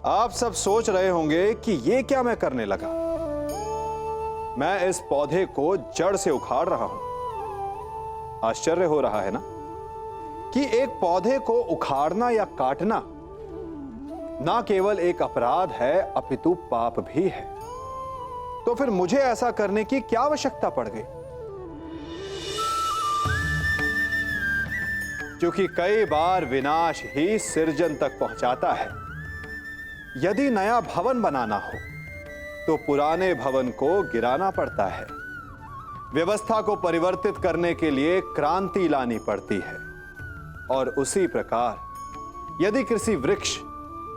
आप सब सोच रहे होंगे कि ये क्या मैं करने लगा। मैं इस पौधे को जड़ से उखाड़ रहा हूं। आश्चर्य हो रहा है ना कि एक पौधे को उखाड़ना या काटना ना केवल एक अपराध है अपितु पाप भी है। तो फिर मुझे ऐसा करने की क्या आवश्यकता पड़ गई? क्योंकि कई बार विनाश ही सृजन तक पहुंचाता है। यदि नया भवन बनाना हो तो पुराने भवन को गिराना पड़ता है। व्यवस्था को परिवर्तित करने के लिए क्रांति लानी पड़ती है। और उसी प्रकार यदि किसी वृक्ष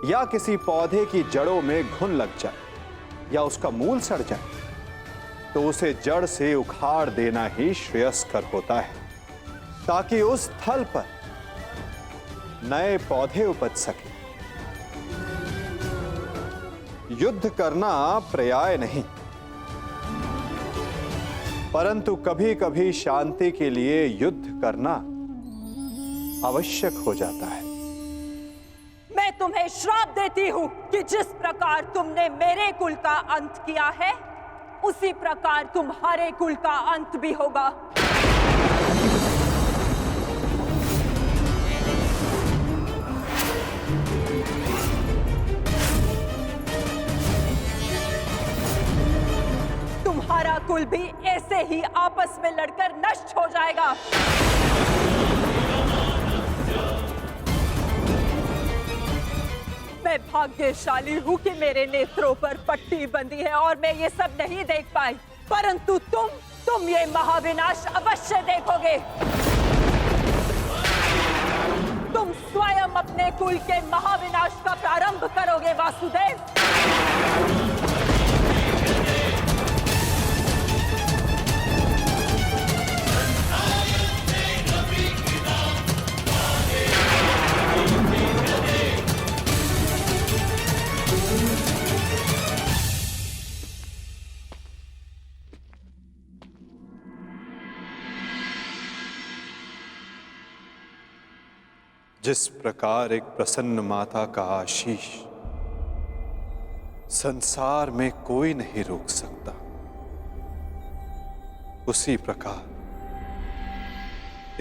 या किसी पौधे की जड़ों में घुन लग जाए या उसका मूल सड़ जाए तो उसे जड़ से उखाड़ देना ही श्रेयस्कर होता है, ताकि उस स्थल पर नए पौधे उपज सके। युद्ध करना पर्याय नहीं, परंतु कभी कभी शांति के लिए युद्ध करना आवश्यक हो जाता है। मैं तुम्हें श्राप देती हूं कि जिस प्रकार तुमने मेरे कुल का अंत किया है उसी प्रकार तुम्हारे कुल का अंत भी होगा। तुम्हारा कुल भी ऐसे ही आपस में लड़कर नष्ट हो जाएगा। मैं भाग्यशाली हूं कि मेरे नेत्रों पर पट्टी बंधी है और मैं ये सब नहीं देख पाई, परंतु तुम ये महाविनाश अवश्य देखोगे। तुम स्वयं अपने कुल के महाविनाश का प्रारंभ करोगे वासुदेव। जिस प्रकार एक प्रसन्न माता का आशीष संसार में कोई नहीं रोक सकता, उसी प्रकार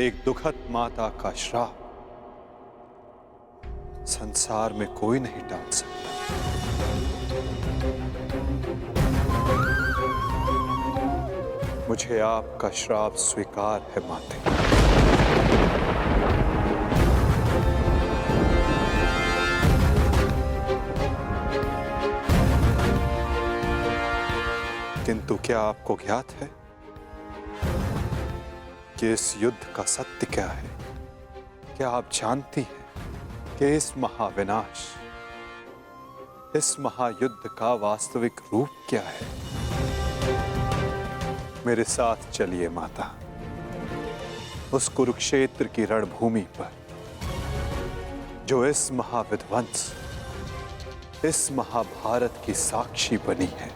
एक दुखद माता का श्राप संसार में कोई नहीं टाल सकता। मुझे आपका श्राप स्वीकार है माते। किंतु क्या आपको ज्ञात है कि इस युद्ध का सत्य क्या है? क्या आप जानती हैं कि इस महाविनाश, इस महायुद्ध का वास्तविक रूप क्या है? मेरे साथ चलिए माता, उस कुरुक्षेत्र की रणभूमि पर जो इस महाविध्वंस, इस महाभारत की साक्षी बनी है।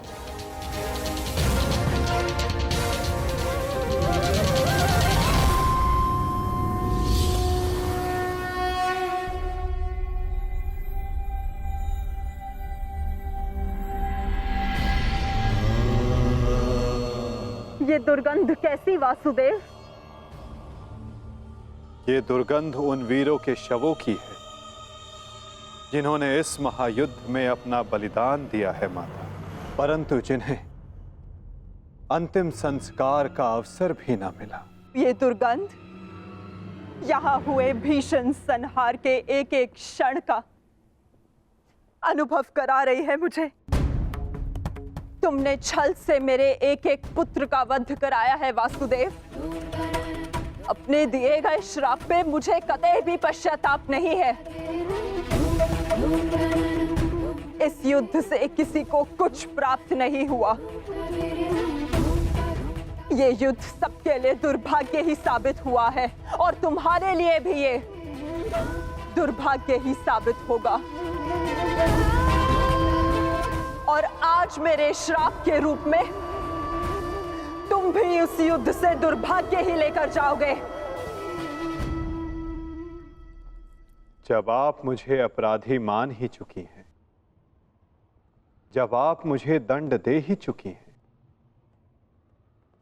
ये दुर्गंध कैसी वासुदेव? ये दुर्गंध उन वीरों के शवों की है जिन्होंने इस महायुद्ध में अपना बलिदान दिया है माता, परंतु जिन्हें अंतिम संस्कार का अवसर भी ना मिला। ये दुर्गंध यहाँ हुए भीषण संहार के एक एक क्षण का अनुभव करा रही है मुझे। तुमने छल से मेरे एक एक पुत्र का वध कराया है वासुदेव। अपने दिए गए श्राप पे मुझे कतई भी पश्चाताप नहीं है। इस युद्ध से किसी को कुछ प्राप्त नहीं हुआ। ये युद्ध सबके लिए दुर्भाग्य ही साबित हुआ है और तुम्हारे लिए भी ये दुर्भाग्य ही साबित होगा। और आज मेरे श्राप के रूप में तुम भी उस युद्ध से दुर्भाग्य ही लेकर जाओगे। जब आप मुझे अपराधी मान ही चुकी हैं, जब आप मुझे दंड दे ही चुकी हैं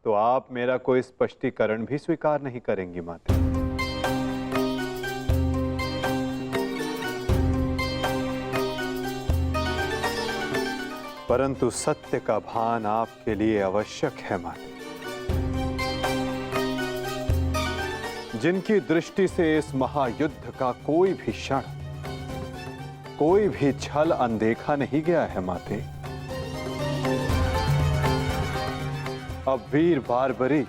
तो आप मेरा कोई स्पष्टीकरण भी स्वीकार नहीं करेंगी माते। परंतु सत्य का भान आपके लिए आवश्यक है माते। जिनकी दृष्टि से इस महायुद्ध का कोई भी क्षण, कोई भी छल अनदेखा नहीं गया है माते। अब वीर बार्बरी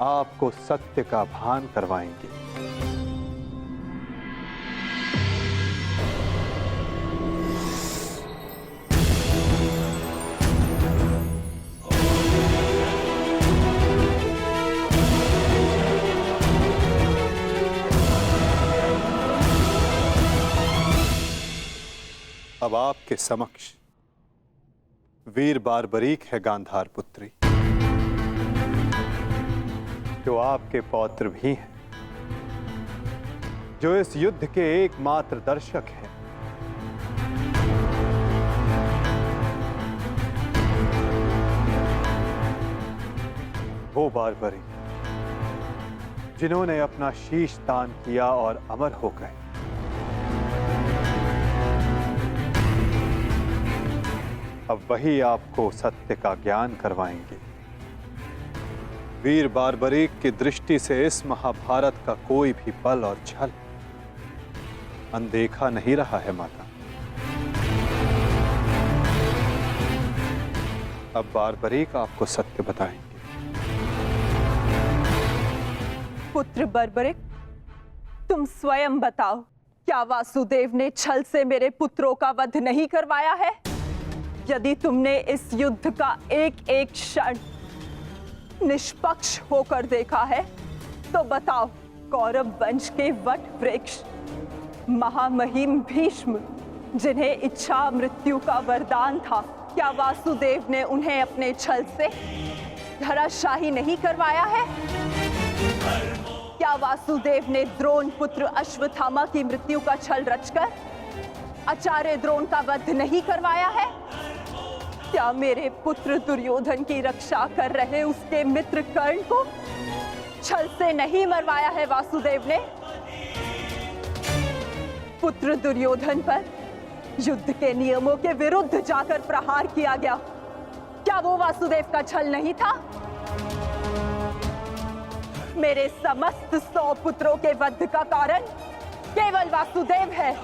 आपको सत्य का भान करवाएंगे। अब आपके समक्ष वीर बार्बरीक है गांधार पुत्री, जो आपके पौत्र भी हैं, जो इस युद्ध के एकमात्र दर्शक हैं। वो बार्बरी जिन्होंने अपना शीश दान किया और अमर हो गए। अब वही आपको सत्य का ज्ञान करवाएंगे। वीर बार्बरीक की दृष्टि से इस महाभारत का कोई भी बल और छल अनदेखा नहीं रहा है माता। अब बार्बरीक आपको सत्य बताएंगे। पुत्र बर्बरिक, तुम स्वयं बताओ, क्या वासुदेव ने छल से मेरे पुत्रों का वध नहीं करवाया है? यदि तुमने इस युद्ध का एक एक क्षण निष्पक्ष होकर देखा है तो बताओ, कौरव वंश के वट वृक्ष महामहिम भीष्म, जिन्हें इच्छा मृत्यु का वरदान था, क्या वासुदेव ने उन्हें अपने छल से धराशाही नहीं करवाया है? क्या वासुदेव ने द्रोण पुत्र अश्वत्थामा की मृत्यु का छल रचकर आचार्य द्रोण का वध नहीं करवाया है? क्या मेरे पुत्र दुर्योधन की रक्षा कर रहे उसके मित्र कर्ण को छल से नहीं मरवाया है वासुदेव ने? पुत्र दुर्योधन पर युद्ध के नियमों के विरुद्ध जाकर प्रहार किया गया, क्या वो वासुदेव का छल नहीं था? मेरे समस्त 100 पुत्रों के वध का कारण केवल वासुदेव है।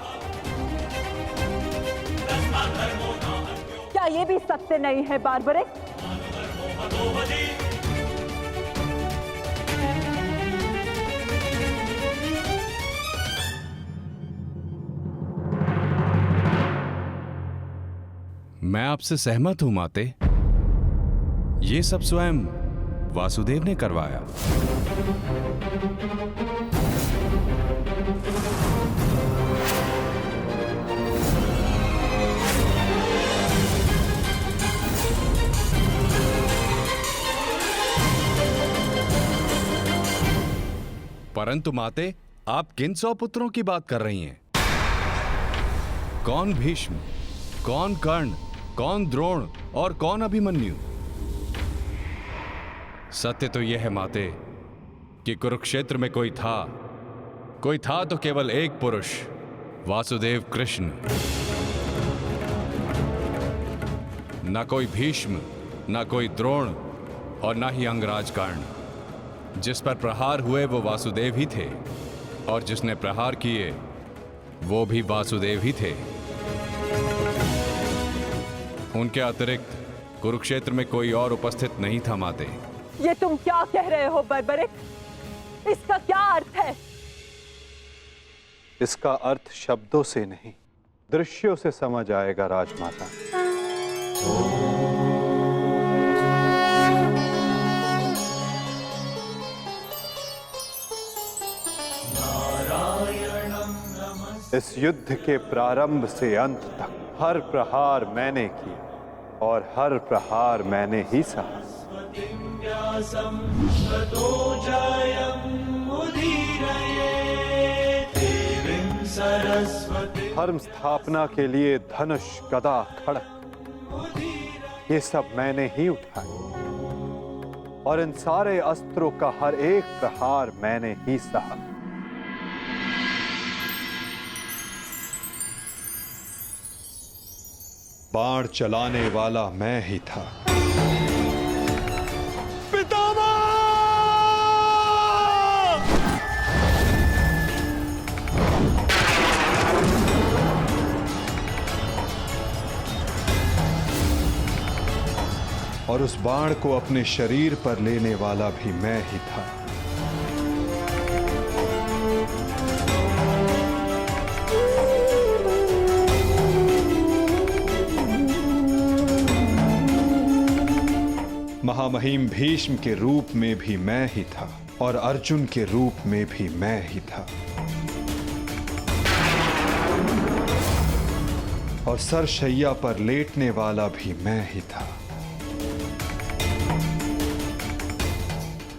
क्या ये भी सत्य नहीं है बार्बरिक? मैं आपसे सहमत हूं माते। ये सब स्वयं वासुदेव ने करवाया। परंतु माते, आप किन 100 पुत्रों की बात कर रही हैं? कौन भीष्म, कौन कर्ण, कौन द्रोण और कौन अभिमन्यु? सत्य तो यह है माते कि कुरुक्षेत्र में कोई था तो केवल एक पुरुष, वासुदेव कृष्ण। न कोई भीष्म, न कोई द्रोण और न ही अंगराज कर्ण। जिस पर प्रहार हुए वो वासुदेव ही थे, और जिसने प्रहार किए वो भी वासुदेव ही थे। उनके अतिरिक्त कुरुक्षेत्र में कोई और उपस्थित नहीं था माते। ये तुम क्या कह रहे हो बर्बरिक? इसका क्या अर्थ है? इसका अर्थ शब्दों से नहीं, दृश्यों से समझ आएगा राजमाता। इस युद्ध के प्रारंभ से अंत तक हर प्रहार मैंने की और हर प्रहार मैंने ही सहा। धर्म स्थापना के लिए धनुष, गदा, खड़ग, ये सब मैंने ही उठाए और इन सारे अस्त्रों का हर एक प्रहार मैंने ही सहा। बाण चलाने वाला मैं ही था। और उस बाण को अपने शरीर पर लेने वाला भी मैं ही था। महामहिम भीष्म के रूप में भी मैं ही था और अर्जुन के रूप में भी मैं ही था और सरशैया पर लेटने वाला भी मैं ही था।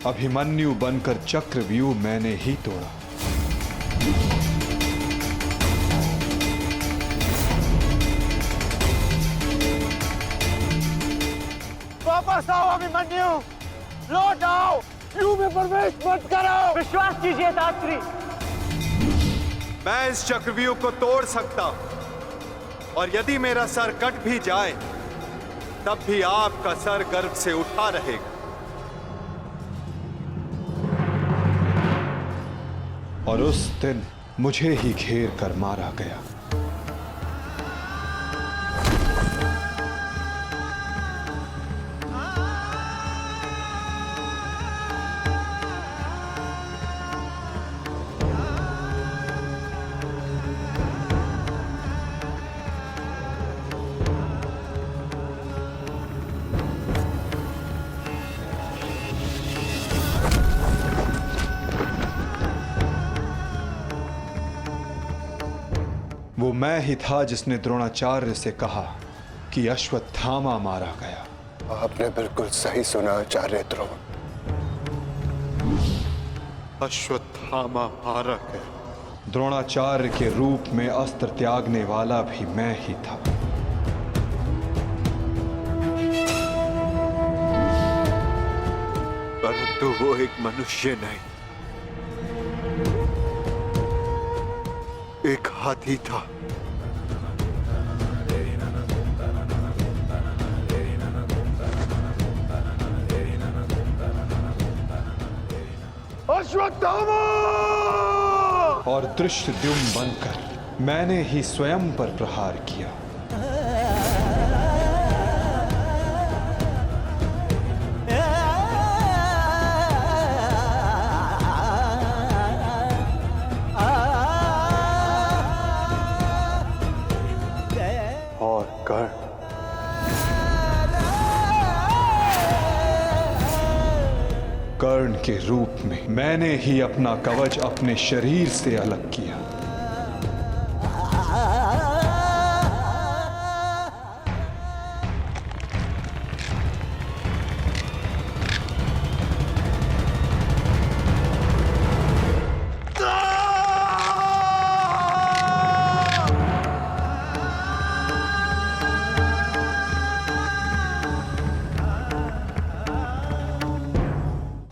अभिमन्यु बनकर चक्रव्यूह मैंने ही तोड़ा। वापस आओ अभिमन्यु, लौट आओ, व्यूह में प्रवेश मत करो। विश्वास कीजिए दात्री, मैं इस चक्रव्यूह को तोड़ सकता हूं और यदि मेरा सर कट भी जाए तब भी आपका सर गर्व से उठा रहेगा। और उस दिन मुझे ही घेर कर मारा गया। वो मैं ही था जिसने द्रोणाचार्य से कहा कि अश्वत्थामा मारा गया। आपने बिल्कुल सही सुना आचार्य द्रोण। अश्वत्थामा मारा गया। द्रोणाचार्य के रूप में अस्त्र त्यागने वाला भी मैं ही था। परंतु वो एक मनुष्य नहीं, एक हाथी था। अश्वत्थामा! और धृष्टद्युम्न बनकर मैंने ही स्वयं पर प्रहार किया। और कर्ण के रूप में मैंने ही अपना कवच अपने शरीर से अलग किया।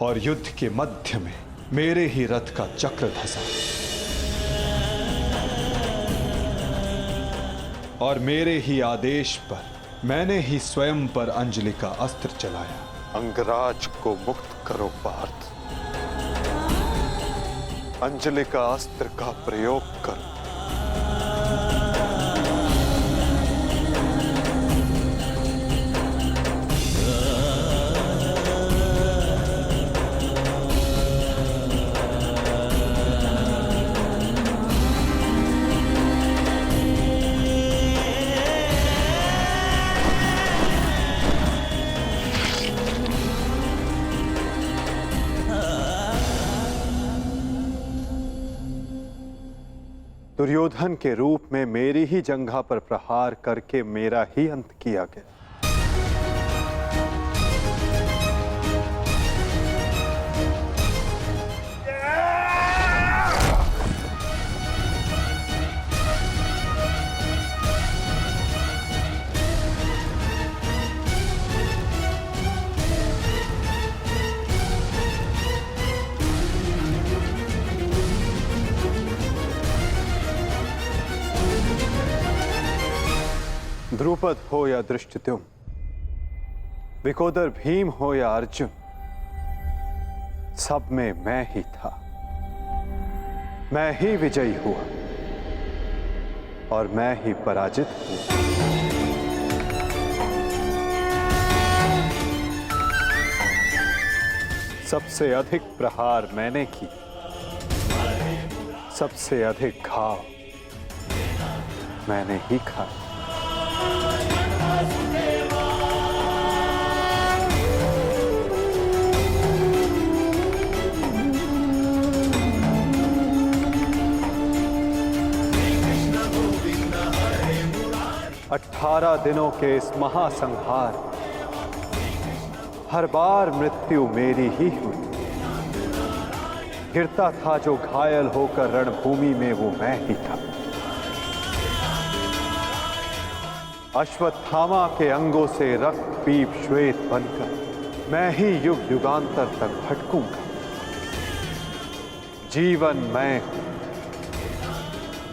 और युद्ध के मध्य में मेरे ही रथ का चक्र धंसा और मेरे ही आदेश पर मैंने ही स्वयं पर अंजलि का अस्त्र चलाया। अंगराज को मुक्त करो पार्थ, अंजलि का अस्त्र का प्रयोग करो। दुर्योधन के रूप में मेरी ही जंघा पर प्रहार करके मेरा ही अंत किया गया। द्रुपद हो या धृष्टद्युम्न, विकोदर भीम हो या अर्जुन, सब में मैं ही था। मैं ही विजयी हुआ और मैं ही पराजित हुआ। सबसे अधिक प्रहार मैंने की, सबसे अधिक घाव मैंने ही खाया। अठारह दिनों के इस महासंहार, हर बार मृत्यु मेरी ही हुई। गिरता था जो घायल होकर रणभूमि में, वो मैं ही था। अश्वत्थामा के अंगों से रक्त पीप श्वेत बनकर मैं ही युग युगांतर तक भटकूंगा। जीवन मैं हूं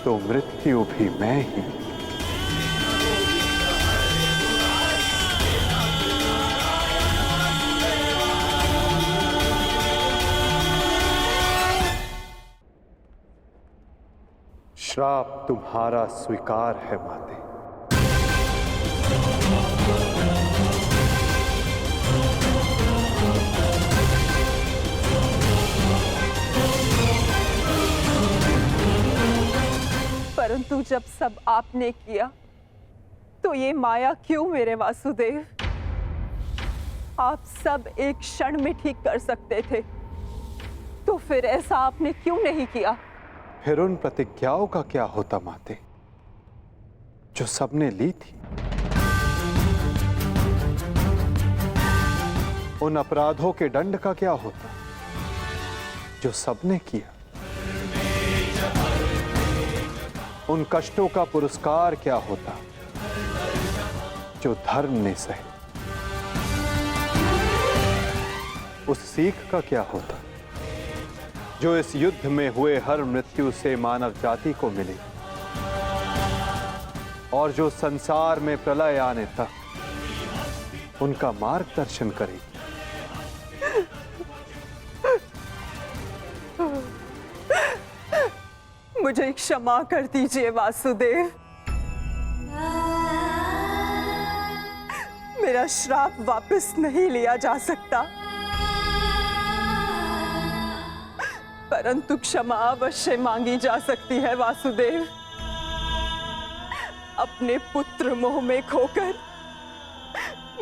तो मृत्यु भी मैं ही। श्राप तुम्हारा स्वीकार है माते। परंतु जब सब आपने किया तो ये माया क्यों मेरे वासुदेव? आप सब एक क्षण में ठीक कर सकते थे, तो फिर ऐसा आपने क्यों नहीं किया? फिर उन प्रतिज्ञाओं का क्या होता माते, जो सबने ली थी? उन अपराधों के दंड का क्या होता, जो सबने किया? उन कष्टों का पुरस्कार क्या होता, जो धर्म ने सहे? उस सीख का क्या होता, जो इस युद्ध में हुए हर मृत्यु से मानव जाति को मिले और जो संसार में प्रलय आने तक उनका मार्गदर्शन करेगी? मुझे क्षमा कर दीजिए वासुदेव। मेरा श्राप वापस नहीं लिया जा सकता, परंतु क्षमा अवश्य मांगी जा सकती है वासुदेव। अपने पुत्र मोह में खोकर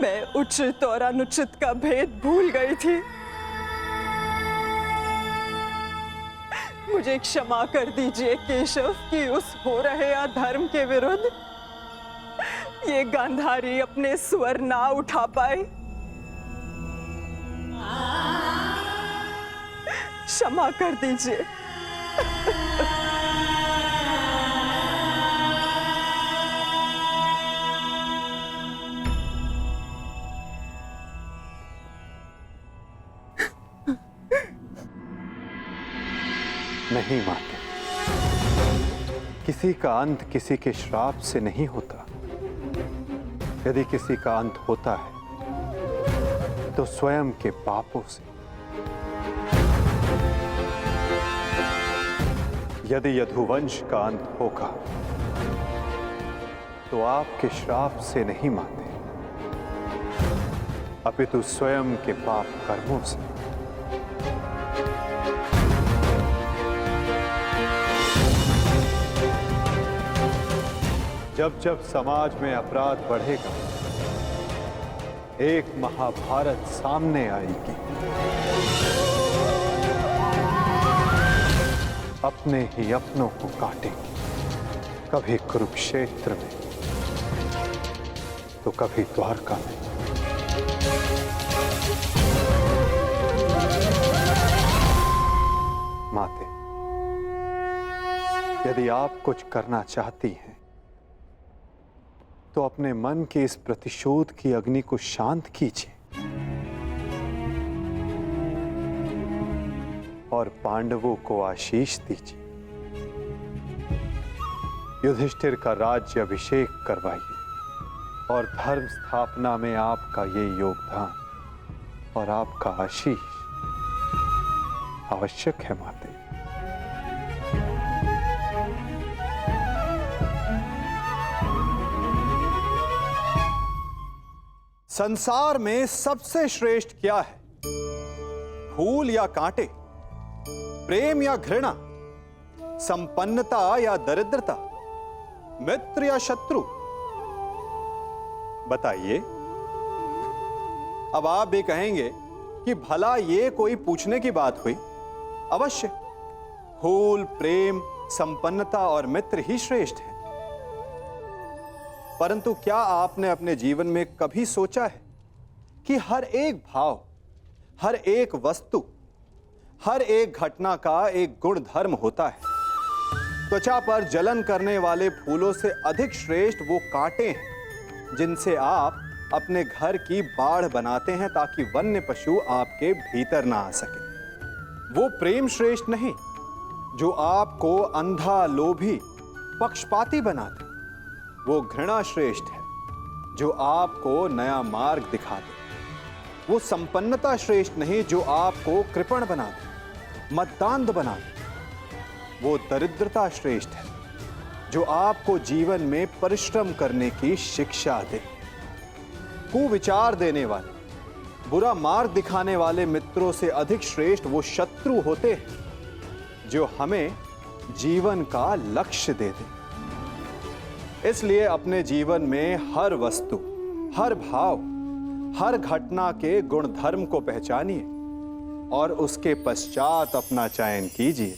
मैं उचित और अनुचित का भेद भूल गई थी। मुझे क्षमा कर दीजिए केशव कि उस हो रहे अधर्म के विरुद्ध ये गांधारी अपने स्वर ना उठा पाए। क्षमा कर दीजिए। नहीं माते, किसी का अंत किसी के श्राप से नहीं होता। यदि किसी का अंत होता है तो स्वयं के पापों से। यदि यदुवंश का अंत होगा तो आपके श्राप से नहीं माते, अपितु स्वयं के पाप कर्मों से। जब जब समाज में अपराध बढ़ेगा, एक महाभारत सामने आएगी। अपने ही अपनों को काटेंगे, कभी कुरुक्षेत्र में तो कभी द्वारका में। माते, यदि आप कुछ करना चाहती हैं तो अपने मन के इस प्रतिशोध की अग्नि को शांत कीजिए और पांडवों को आशीष दीजिए। युधिष्ठिर का राज्य अभिषेक करवाइए और धर्म स्थापना में आपका ये योगदान और आपका आशीष आवश्यक है माते। संसार में सबसे श्रेष्ठ क्या है? फूल या कांटे, प्रेम या घृणा, संपन्नता या दरिद्रता, मित्र या शत्रु? बताइए। अब आप भी कहेंगे कि भला ये कोई पूछने की बात हुई? अवश्य, फूल, प्रेम, संपन्नता और मित्र ही श्रेष्ठ हैं। परंतु क्या आपने अपने जीवन में कभी सोचा है कि हर एक भाव, हर एक वस्तु, हर एक घटना का एक गुण धर्म होता है? त्वचा पर जलन करने वाले फूलों से अधिक श्रेष्ठ वो कांटे हैं जिनसे आप अपने घर की बाढ़ बनाते हैं ताकि वन्य पशु आपके भीतर ना आ सके। वो प्रेम श्रेष्ठ नहीं जो आपको अंधा, लोभी, पक्षपाती बना दे। वो घृणा श्रेष्ठ है जो आपको नया मार्ग दिखा दे। वो संपन्नता श्रेष्ठ नहीं जो आपको कृपण बना दे, मद्दांध बना दे। वो दरिद्रता श्रेष्ठ है जो आपको जीवन में परिश्रम करने की शिक्षा दे। कुविचार देने वाले, बुरा मार्ग दिखाने वाले मित्रों से अधिक श्रेष्ठ वो शत्रु होते हैं जो हमें जीवन का लक्ष्य दे दे। इसलिए अपने जीवन में हर वस्तु, हर भाव, हर घटना के गुण धर्म को पहचानिए और उसके पश्चात अपना चयन कीजिए।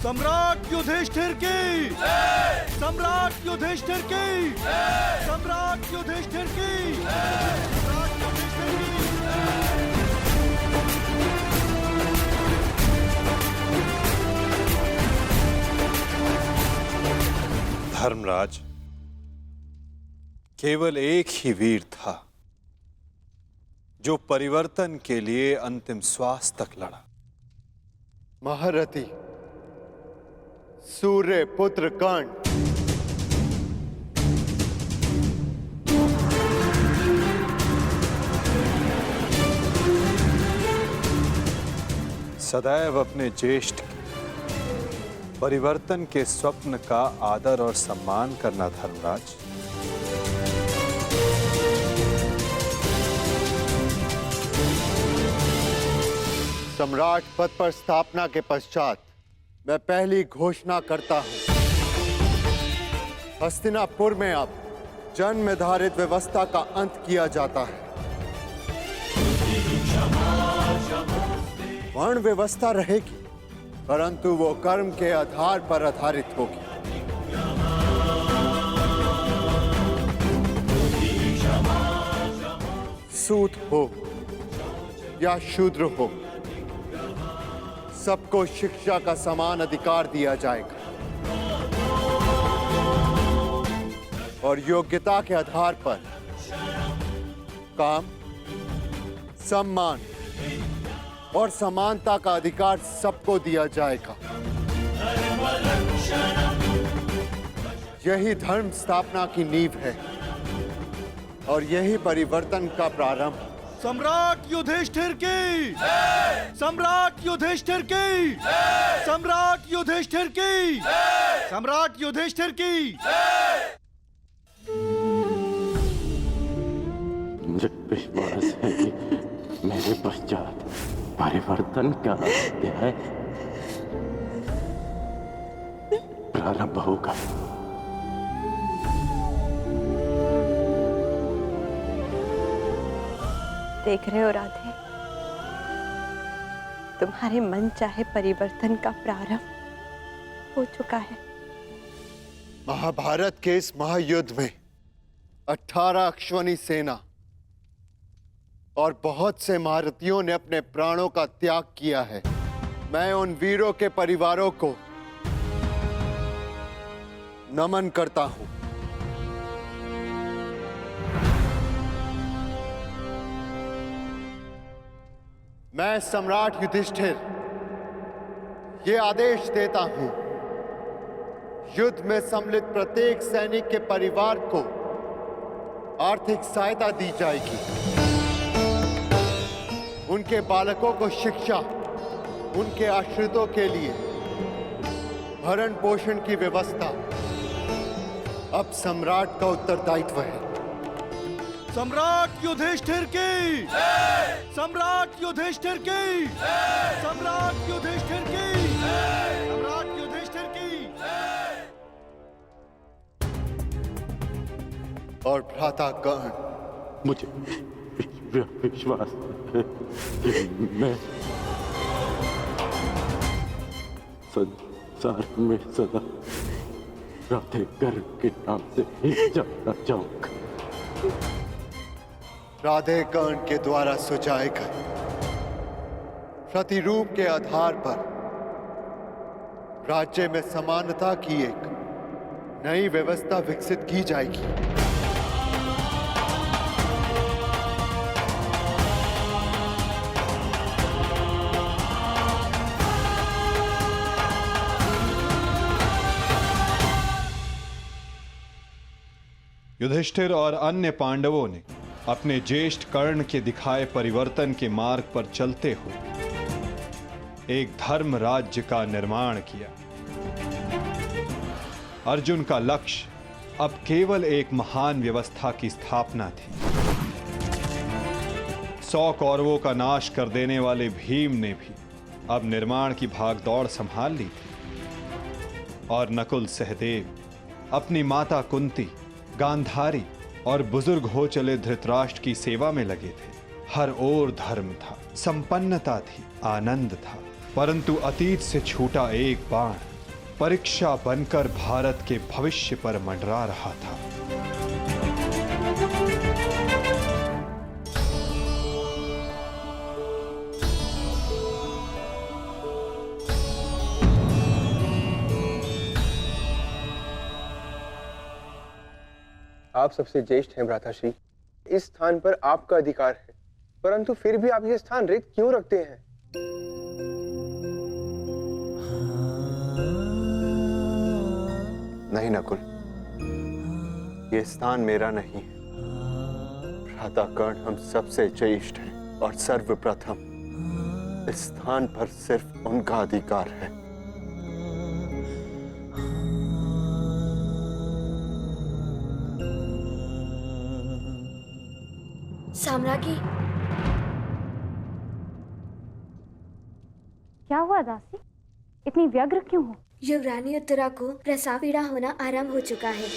सम्राट युधिष्ठिर की, सम्राट युधिष्ठिर की, सम्राट युधिष्ठिर की, सम्राट युधिष्ठिर की। धर्मराज, केवल एक ही वीर था जो परिवर्तन के लिए अंतिम श्वास तक लड़ा। महारथी सूर्य पुत्र कर्ण। सदैव अपने ज्येष्ठ परिवर्तन के स्वप्न का आदर और सम्मान करना धर्मराज। सम्राट पद पर स्थापना के पश्चात मैं पहली घोषणा करता हूं, हस्तिनापुर में अब जन्म निर्धारित व्यवस्था का अंत किया जाता है। वर्ण व्यवस्था रहेगी, परंतु वो कर्म के आधार पर आधारित होगी। सूत हो या शूद्र हो, सबको शिक्षा का समान अधिकार दिया जाएगा और योग्यता के आधार पर काम, सम्मान और समानता का अधिकार सबको दिया जाएगा। यही धर्म स्थापना की नींव है और यही परिवर्तन का प्रारंभ। सम्राट युधिष्ठिर की, सम्राट युधिष्ठिर की, सम्राट युधिष्ठिर की, सम्राट युधिष्ठिर की। मुझे विश्वास है कि मेरे पश्चात परिवर्तन का अध्याय प्रारंभ होगा। देख रहे हो राधे, तुम्हारे मन चाहे परिवर्तन का प्रारंभ हो चुका है। महाभारत के इस महायुद्ध में 18 अश्वनी सेना और बहुत से महारथियों ने अपने प्राणों का त्याग किया है। मैं उन वीरों के परिवारों को नमन करता हूं। मैं सम्राट युधिष्ठिर ये आदेश देता हूं, युद्ध में सम्मिलित प्रत्येक सैनिक के परिवार को आर्थिक सहायता दी जाएगी। उनके बालकों को शिक्षा, उनके आश्रितों के लिए भरण पोषण की व्यवस्था अब सम्राट का उत्तरदायित्व है। सम्राट युधिष्ठिर की, सम्राट युधिष्ठिर की, सम्राट युधिष्ठिर की, सम्राट युधिष्ठिर की। और भ्राता कर्ण, मुझे विश्वास है कि मैं संसार में सदा राधे कर्ण के नाम से ही जाना चाहूंगा। राधे कर्ण के द्वारा सुझाए गए प्रतिरूप के आधार पर राज्य में समानता की एक नई व्यवस्था विकसित की जाएगी। युधिष्ठिर और अन्य पांडवों ने अपने ज्येष्ठ कर्ण के दिखाए परिवर्तन के मार्ग पर चलते हुए एक धर्म राज्य का निर्माण किया। अर्जुन का लक्ष्य अब केवल एक महान व्यवस्था की स्थापना थी। 100 कौरवों का नाश कर देने वाले भीम ने भी अब निर्माण की भागदौड़ संभाल ली थी और नकुल सहदेव अपनी माता कुंती, गांधारी और बुजुर्ग हो चले धृतराष्ट्र की सेवा में लगे थे। हर ओर धर्म था, संपन्नता थी, आनंद था, परंतु अतीत से छूटा एक बाण परीक्षा बनकर भारत के भविष्य पर मंडरा रहा था। आप सबसे ज्येष्ठ हैं भ्राताश्री, इस स्थान पर आपका अधिकार है, परंतु फिर भी आप ये स्थान रिक्त क्यों रखते हैं? नहीं नकुल, ये स्थान मेरा नहीं है। भ्राता कर्ण हम सबसे ज्येष्ठ हैं और सर्वप्रथम इस स्थान पर सिर्फ उनका अधिकार है। साम्राज्ञी, क्या हुआ दासी? इतनी व्यग्र क्यों हो? युवरानी उत्तरा को प्रसव पीड़ा होना आरंभ हो चुका है।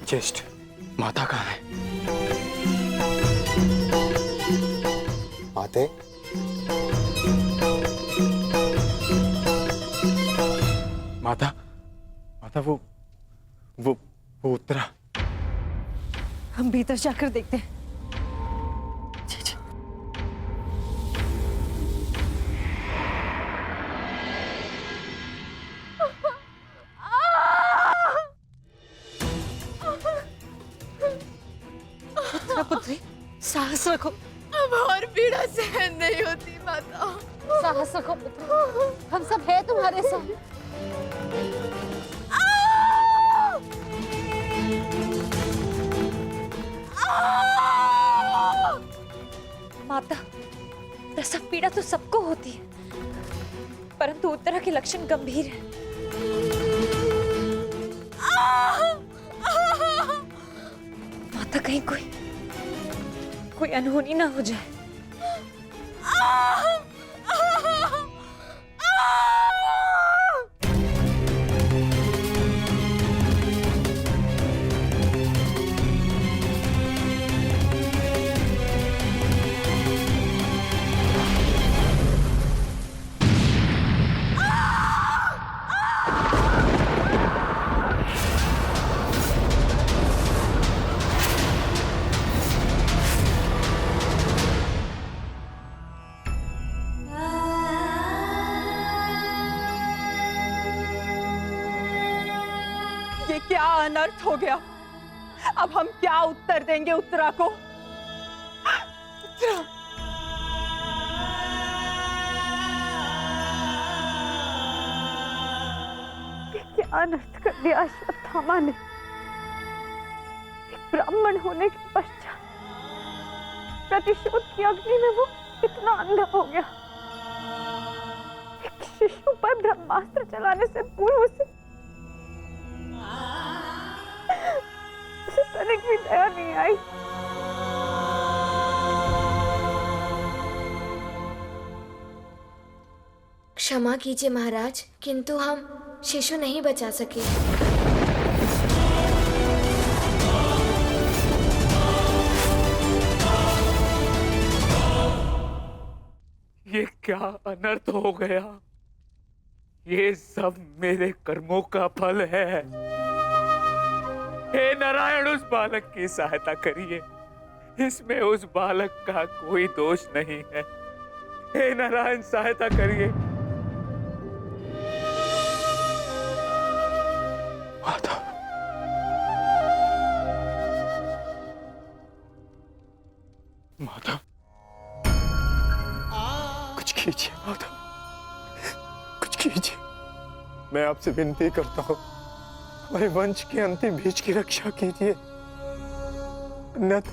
ज्येष्ठ, माता कहाँ है? माते, माता, माता वो उत्तरा। हम भीतर जाकर देखते हैं। पुत्री, साहस रखो। अब और पीड़ा सहन नहीं होती माता। साहस रखो पुत्र, हम सब है तुम्हारे साथ। माता, प्रसव पीड़ा तो सबको होती है, परंतु उत्तरा के लक्षण गंभीर हैं। माता, कहीं कोई अनहोनी ना हो जाए। क्या अनर्थ हो गया? अब हम क्या उत्तर देंगे उत्तरा को? उत्तरा, क्या अनर्थ कर दिया अश्वत्थामा ने। एक ब्राह्मण होने के पश्चात प्रतिशोध की अग्नि में वो इतना अंधा हो गया। एक शिशु पर ब्रह्मास्त्र चलाने से पूर्व उसे तनिक भी दया नहीं आई। क्षमा कीजिए महाराज, किंतु हम शिशु नहीं बचा सके। ये क्या अनर्थ हो गया? ये सब मेरे कर्मों का फल है। हे नारायण, उस बालक की सहायता करिए। इसमें उस बालक का कोई दोष नहीं है। हे नारायण, सहायता करिए। माता, माता, कुछ कीजिए माता, कुछ कीजिए। मैं आपसे विनती करता हूँ, हमारे वंश के अंतिम बीज की रक्षा कीजिए, अन्यथा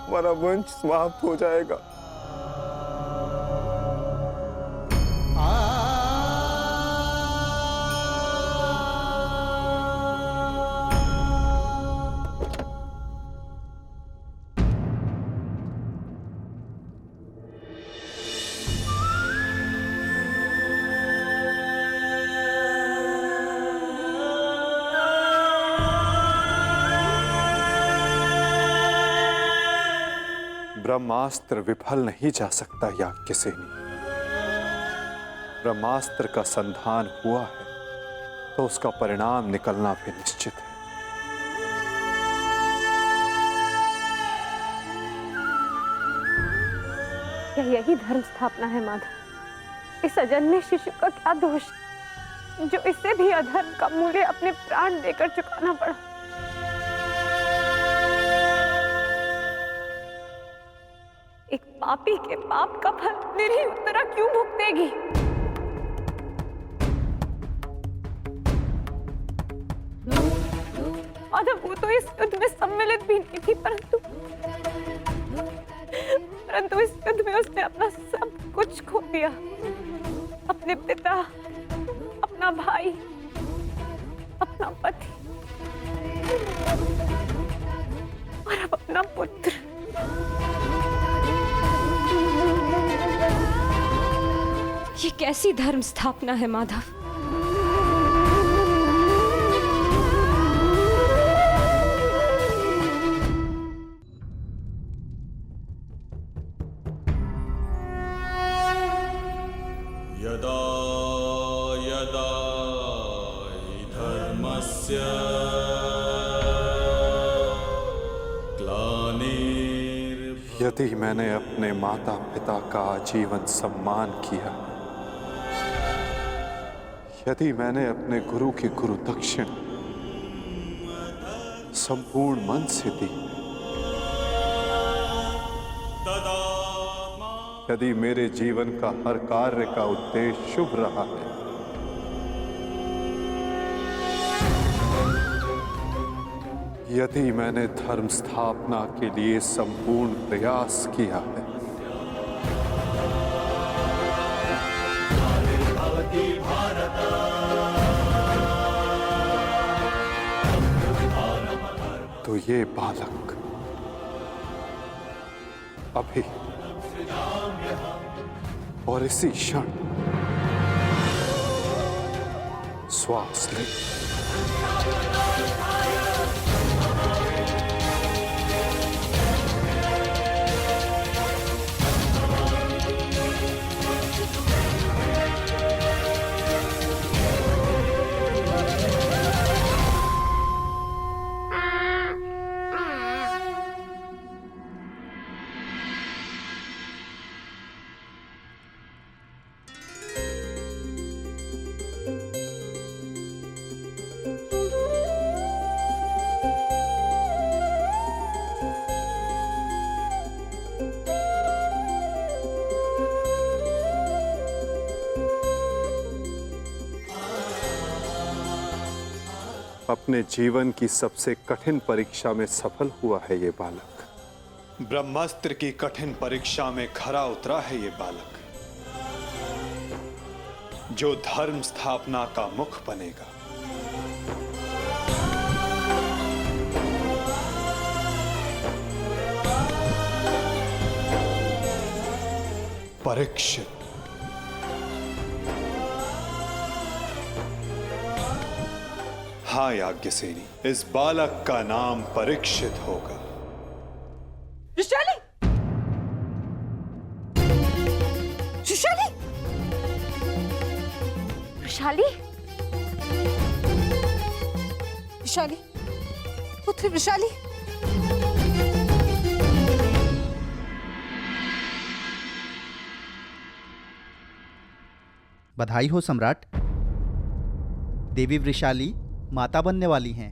हमारा वंश समाप्त हो जाएगा। ब्रह्मास्त्र विफल नहीं जा सकता याज्ञसेनी। ब्रह्मास्त्र का संधान हुआ है तो उसका परिणाम निकलना भी निश्चित है। क्या यही धर्म स्थापना है माधव? इस अजन्मे शिशु का क्या दोष जो इससे भी अधर्म का मूल्य अपने प्राण देकर चुकाना पड़ा? एक पापी के पाप का फल निरीह उत्तरा क्यों भुगतेगी? माधव, वो तो इस युद्ध में सम्मिलित भी नहीं थी, परंतु इस युद्ध में उसने अपना सब कुछ खो दिया। अपने पिता, अपना भाई, अपना पति और अब अपना पुत्र। ये कैसी धर्म स्थापना है माधव? यदा यदा हि धर्मस्य ग्लानिर्भवति। यदि मैंने अपने माता पिता का आजीवन सम्मान किया, यदि मैंने अपने गुरु की गुरु दक्षिण संपूर्ण मन से दी, यदि मेरे जीवन का हर कार्य का उद्देश्य शुभ रहा है, यदि मैंने धर्म स्थापना के लिए संपूर्ण प्रयास किया है, तो ये बालक अभी और इसी क्षण श्वास ले। अपने जीवन की सबसे कठिन परीक्षा में सफल हुआ है ये बालक। ब्रह्मास्त्र की कठिन परीक्षा में खरा उतरा है ये बालक, जो धर्म स्थापना का मुख बनेगा। परीक्षित। हाँ याज्ञसेनी, इस बालक का नाम परीक्षित होगा। विशाली! विशाली! विशाली? विशाली, पुत्र विशाली। बधाई हो सम्राट। देवी वृषाली माता बनने वाली हैं।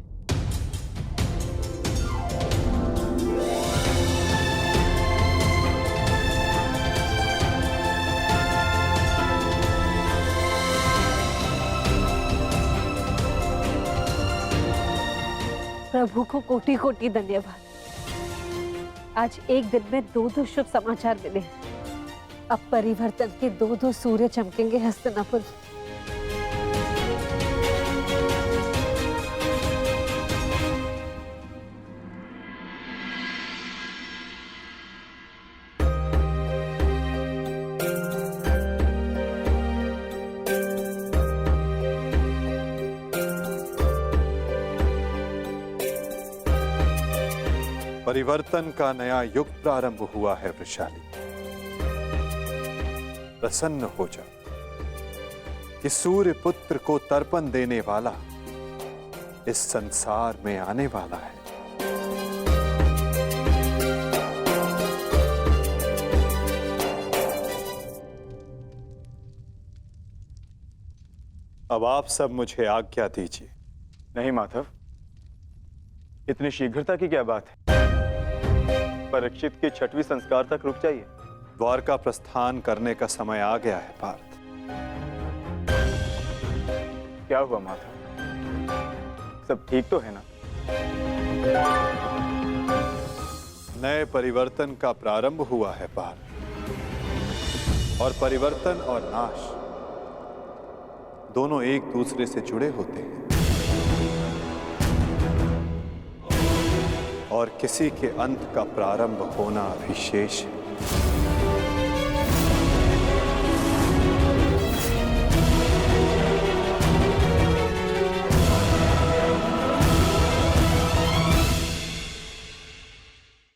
प्रभु को कोटि कोटि धन्यवाद। आज एक दिन में दो शुभ समाचार मिले। अब परिवर्तन के दो सूर्य चमकेंगे हस्तिनापुर। परिवर्तन का नया युग प्रारंभ हुआ है वृषाली। प्रसन्न हो जा कि सूर्य पुत्र को तर्पण देने वाला इस संसार में आने वाला है। अब आप सब मुझे आज्ञा दीजिए। नहीं माधव, इतनी शीघ्रता की क्या बात है? परीक्षित के 6वें संस्कार तक रुक जाइए। द्वारका प्रस्थान करने का समय आ गया है पार्थ। क्या हुआ माता? सब ठीक तो है ना? नए परिवर्तन का प्रारंभ हुआ है पार्थ, और परिवर्तन और नाश दोनों एक दूसरे से जुड़े होते हैं, और किसी के अंत का प्रारंभ होना भी शेष है।